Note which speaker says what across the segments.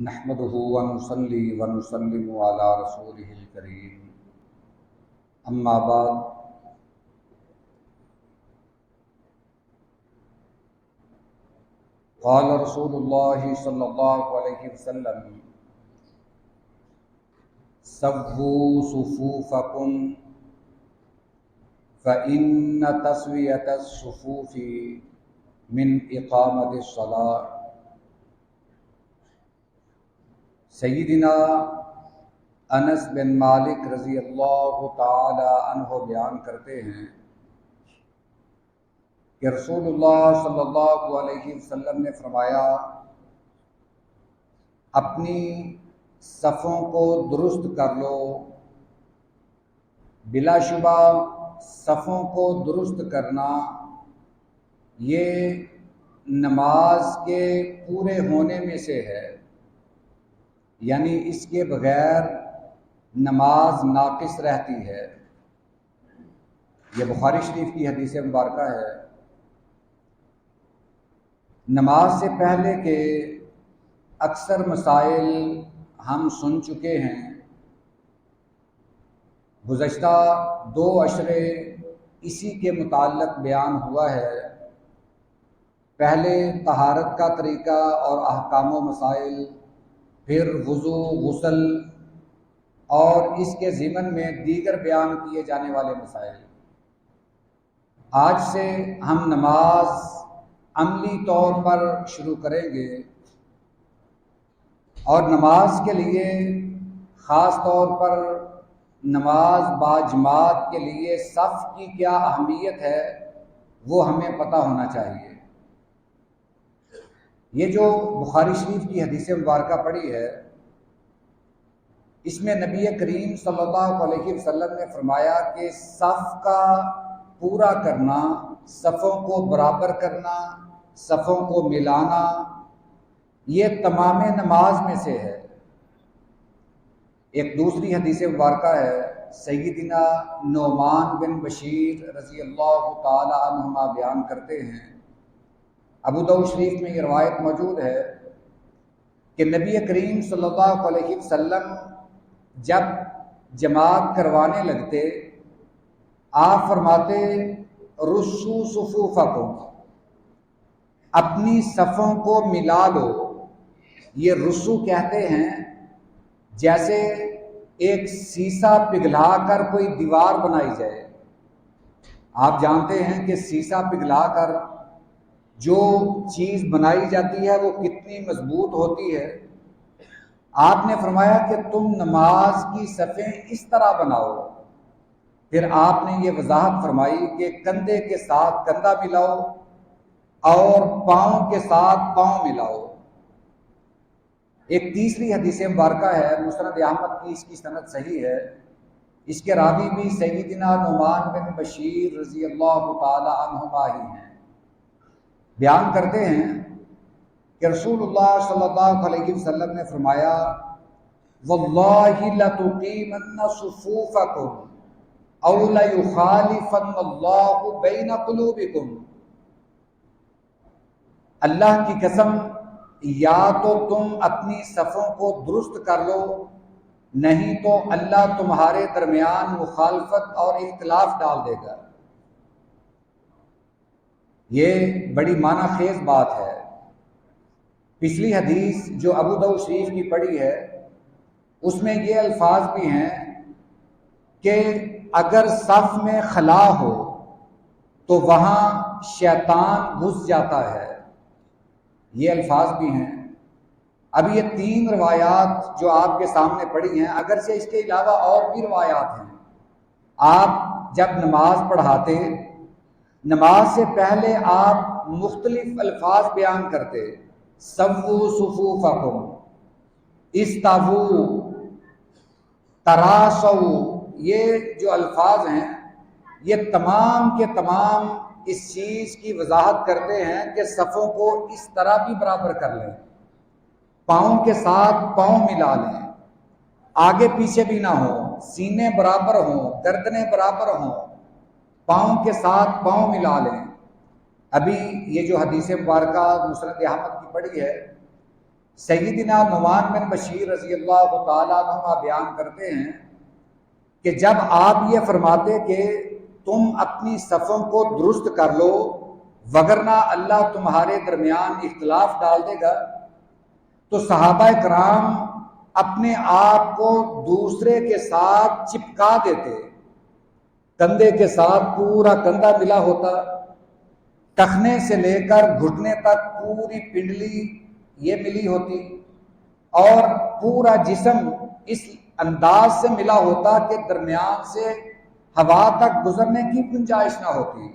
Speaker 1: نحمده ونصلي ونسلم على رسوله الكريم اما بعد قال رسول الله صلى الله عليه وسلم سووا صفوفكم فإن تسوية الصفوف من إقامة الصلاة۔ سیدنا انس بن مالک رضی اللہ تعالی عنہ بیان کرتے ہیں کہ رسول اللہ صلی اللہ علیہ وسلم نے فرمایا، اپنی صفوں کو درست کر لو۔ بلا شبہ صفوں کو درست کرنا یہ نماز کے پورے ہونے میں سے ہے، یعنی اس کے بغیر نماز ناقص رہتی ہے۔ یہ بخاری شریف کی حدیث مبارکہ ہے۔ نماز سے پہلے کے اکثر مسائل ہم سن چکے ہیں۔ گزشتہ 2 اشرے اسی کے متعلق بیان ہوا ہے۔ پہلے طہارت کا طریقہ اور احکام و مسائل، پھر وضو، غسل اور اس کے ضمن میں دیگر بیان کیے جانے والے مسائل۔ آج سے ہم نماز عملی طور پر شروع کریں گے، اور نماز کے لیے خاص طور پر نماز باجماعت کے لیے صف کی کیا اہمیت ہے وہ ہمیں پتہ ہونا چاہیے۔ یہ جو بخاری شریف کی حدیث مبارکہ پڑھی ہے، اس میں نبی کریم صلی اللہ علیہ وسلم نے فرمایا کہ صف کا پورا کرنا، صفوں کو برابر کرنا، صفوں کو ملانا، یہ تمام نماز میں سے ہے۔ ایک دوسری حدیث مبارکہ ہے، سیدنا نعمان بن بشیر رضی اللہ تعالی عنہما بیان کرتے ہیں، ابو داؤد شریف میں یہ روایت موجود ہے کہ نبی کریم صلی اللہ علیہ وسلم جب جماعت کروانے لگتے، آپ فرماتے رسو صفوفکم، اپنی صفوں کو ملا لو۔ یہ رسو کہتے ہیں جیسے ایک سیسا پگھلا کر کوئی دیوار بنائی جائے۔ آپ جانتے ہیں کہ سیسا پگھلا کر جو چیز بنائی جاتی ہے وہ کتنی مضبوط ہوتی ہے۔ آپ نے فرمایا کہ تم نماز کی صفیں اس طرح بناؤ۔ پھر آپ نے یہ وضاحت فرمائی کہ کندھے کے ساتھ کندھا ملاؤ اور پاؤں کے ساتھ پاؤں ملاؤ۔ ایک تیسری حدیث مبارکہ ہے، مسند احمد کی، اس کی سند صحیح ہے، اس کے راوی بھی سیدنا نعمان بن بشیر رضی اللہ تعالی عنہما ہی ہیں۔ بیان کرتے ہیں کہ رسول اللہ صلی اللہ علیہ وسلم نے فرمایا، واللہ لتقیمن صفوفکم او لیخالفن اللہ بین قلوبکم، اللہ کی قسم یا تو تم اپنی صفوں کو درست کر لو، نہیں تو اللہ تمہارے درمیان مخالفت اور اختلاف ڈال دے گا۔ یہ بڑی معنی خیز بات ہے۔ پچھلی حدیث جو ابو داؤد شریف کی پڑھی ہے، اس میں یہ الفاظ بھی ہیں کہ اگر صف میں خلا ہو تو وہاں شیطان گھس جاتا ہے، یہ الفاظ بھی ہیں۔ اب یہ 3 روایات جو آپ کے سامنے پڑھی ہیں، اگرچہ اس کے علاوہ اور بھی روایات ہیں۔ آپ جب نماز پڑھاتے، نماز سے پہلے آپ مختلف الفاظ بیان کرتے، سووا صفوفکم، استووا، تراصوا، یہ جو الفاظ ہیں یہ تمام کے تمام اس چیز کی وضاحت کرتے ہیں کہ صفوں کو اس طرح بھی برابر کر لیں، پاؤں کے ساتھ پاؤں ملا لیں، آگے پیچھے بھی نہ ہوں، سینے برابر ہوں، گردنیں برابر ہوں، پاؤں کے ساتھ پاؤں ملا لیں۔ ابھی یہ جو حدیث مبارکہ مسند احمد کی پڑھی ہے، سیدنا نعمان بن بشیر رضی اللہ تعالیٰ عنہ بیان کرتے ہیں کہ جب آپ یہ فرماتے کہ تم اپنی صفوں کو درست کر لو وگرنہ اللہ تمہارے درمیان اختلاف ڈال دے گا، تو صحابہ کرام اپنے آپ کو دوسرے کے ساتھ چپکا دیتے، کندھے کے ساتھ پورا کندھا ملا ہوتا، ٹخنے سے لے کر گھٹنے تک پوری پنڈلی یہ ملی ہوتی، اور پورا جسم اس انداز سے ملا ہوتا کہ درمیان سے ہوا تک گزرنے کی گنجائش نہ ہوتی۔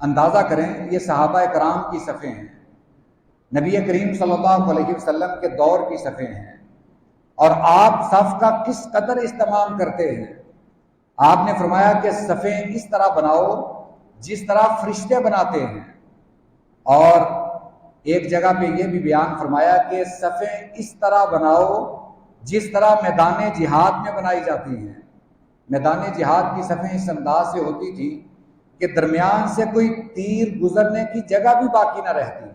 Speaker 1: اندازہ کریں یہ صحابہ کرام کی صفیں ہیں، نبی کریم صلی اللہ علیہ وسلم کے دور کی صفیں ہیں، اور آپ صف کا کس قدر اہتمام کرتے ہیں۔ آپ نے فرمایا کہ صفیں اس طرح بناؤ جس طرح فرشتے بناتے ہیں، اور ایک جگہ پہ یہ بھی بیان فرمایا کہ صفیں اس طرح بناؤ جس طرح میدان جہاد میں بنائی جاتی ہیں۔ میدان جہاد کی صفیں اس انداز سے ہوتی تھی کہ درمیان سے کوئی تیر گزرنے کی جگہ بھی باقی نہ رہتی۔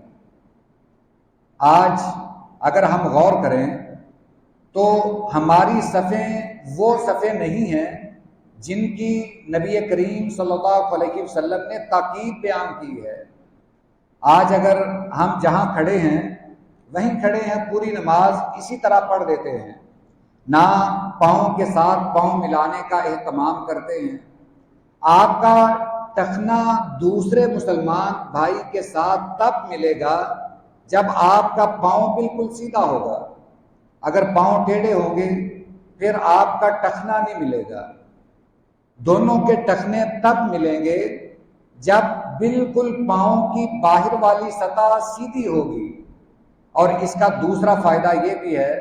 Speaker 1: آج اگر ہم غور کریں تو ہماری صفیں وہ صفیں نہیں ہیں جن کی نبی کریم صلی اللہ علیہ وسلم نے تاکید بیان کی ہے۔ آج اگر ہم جہاں کھڑے ہیں وہیں کھڑے ہیں، پوری نماز اسی طرح پڑھ دیتے ہیں، نہ پاؤں کے ساتھ پاؤں ملانے کا اہتمام کرتے ہیں۔ آپ کا ٹخنا دوسرے مسلمان بھائی کے ساتھ تب ملے گا جب آپ کا پاؤں بالکل سیدھا ہوگا۔ اگر پاؤں ٹیڑھے ہوں گے پھر آپ کا ٹخنا نہیں ملے گا۔ دونوں کے ٹخنے تب ملیں گے جب بالکل پاؤں کی باہر والی سطح سیدھی ہوگی۔ اور اس کا دوسرا فائدہ یہ بھی ہے،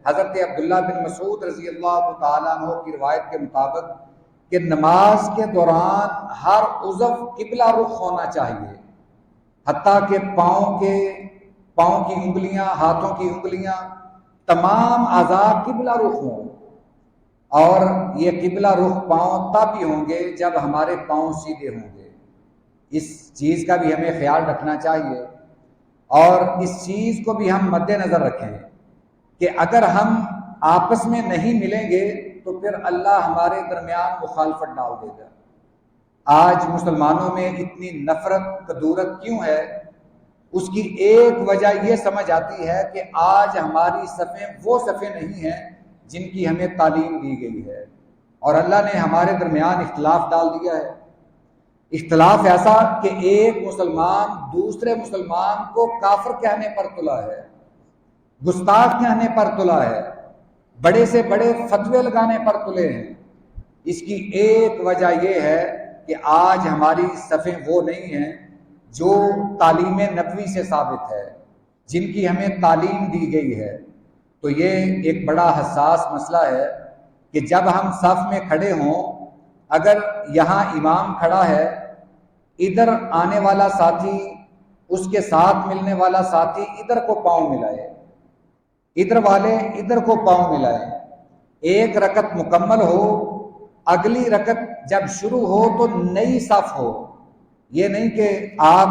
Speaker 1: حضرت عبداللہ بن مسعود رضی اللہ تعالیٰ عنہ کی روایت کے مطابق کہ نماز کے دوران ہر عضو قبلہ رخ ہونا چاہیے، حتیٰ کہ پاؤں کی انگلیاں، ہاتھوں کی انگلیاں، تمام اعضاء قبلہ رخ ہوں۔ اور یہ قبلہ رخ پاؤں تب ہی ہوں گے جب ہمارے پاؤں سیدھے ہوں گے۔ اس چیز کا بھی ہمیں خیال رکھنا چاہیے، اور اس چیز کو بھی ہم مد نظر رکھیں کہ اگر ہم آپس میں نہیں ملیں گے تو پھر اللہ ہمارے درمیان مخالفت ڈال دے گا۔ آج مسلمانوں میں اتنی نفرت کدورت کیوں ہے؟ اس کی ایک وجہ یہ سمجھ آتی ہے کہ آج ہماری صفیں وہ صفیں نہیں ہیں جن کی ہمیں تعلیم دی گئی ہے، اور اللہ نے ہمارے درمیان اختلاف ڈال دیا ہے۔ اختلاف ایسا کہ ایک مسلمان دوسرے مسلمان کو کافر کہنے پر تلا ہے، گستاخ کہنے پر تلا ہے، بڑے سے بڑے فتوے لگانے پر تلے ہیں۔ اس کی ایک وجہ یہ ہے کہ آج ہماری صفیں وہ نہیں ہیں جو تعلیم نبوی سے ثابت ہے، جن کی ہمیں تعلیم دی گئی ہے۔ تو یہ ایک بڑا حساس مسئلہ ہے کہ جب ہم صف میں کھڑے ہوں، اگر یہاں امام کھڑا ہے، ادھر آنے والا ساتھی، اس کے ساتھ ملنے والا ساتھی ادھر کو پاؤں ملائے، ادھر والے ادھر کو پاؤں ملائے، ایک رکعت مکمل ہو، اگلی رکعت جب شروع ہو تو نئی صف ہو۔ یہ نہیں کہ آپ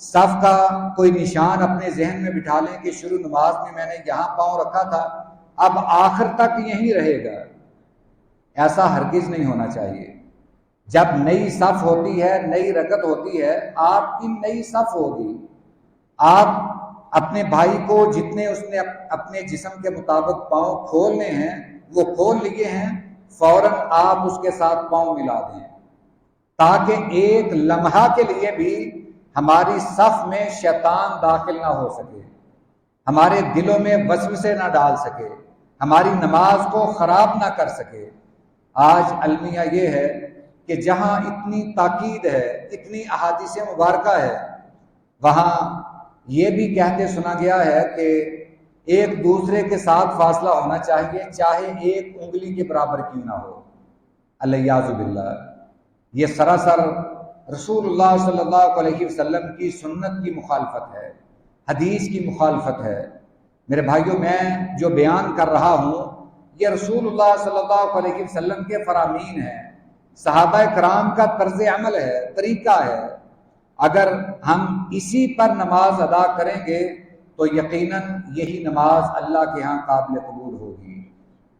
Speaker 1: صف کا کوئی نشان اپنے ذہن میں بٹھا لیں کہ شروع نماز میں نے یہاں پاؤں رکھا تھا، اب آخر تک یہیں رہے گا۔ ایسا ہرگز نہیں ہونا چاہیے۔ جب نئی صف ہوتی ہے، نئی رکعت ہوتی ہے، آپ کی نئی صف ہوگی۔ آپ اپنے بھائی کو جتنے اس نے اپنے جسم کے مطابق پاؤں کھولنے ہیں وہ کھول لیے ہیں، فوراً آپ اس کے ساتھ پاؤں ملا دیں، تاکہ ایک لمحہ کے لیے بھی ہماری صف میں شیطان داخل نہ ہو سکے، ہمارے دلوں میں وسوسے نہ ڈال سکے، ہماری نماز کو خراب نہ کر سکے۔ آج المیہ یہ ہے کہ جہاں اتنی تاکید ہے، اتنی احادیث مبارکہ ہے، وہاں یہ بھی کہتے سنا گیا ہے کہ ایک دوسرے کے ساتھ فاصلہ ہونا چاہیے، چاہے ایک انگلی کے برابر کیوں نہ ہو۔ الیاذ باللہ، یہ سراسر رسول اللہ صلی اللہ علیہ وسلم کی سنت کی مخالفت ہے، حدیث کی مخالفت ہے۔ میرے بھائیوں، میں جو بیان کر رہا ہوں یہ رسول اللہ صلی اللہ علیہ وسلم کے فرامین ہیں، صحابہ کرام کا طرز عمل ہے، طریقہ ہے۔ اگر ہم اسی پر نماز ادا کریں گے تو یقیناً یہی نماز اللہ کے ہاں قابل قبول ہوگی۔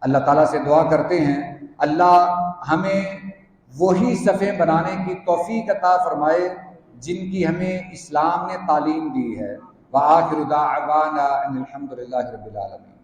Speaker 1: اللہ تعالیٰ سے دعا کرتے ہیں اللہ ہمیں وہی صفیں بنانے کی توفیق عطا فرمائے جن کی ہمیں اسلام نے تعلیم دی ہے۔ وآخر دعوانا ان الحمد للہ رب العالمین۔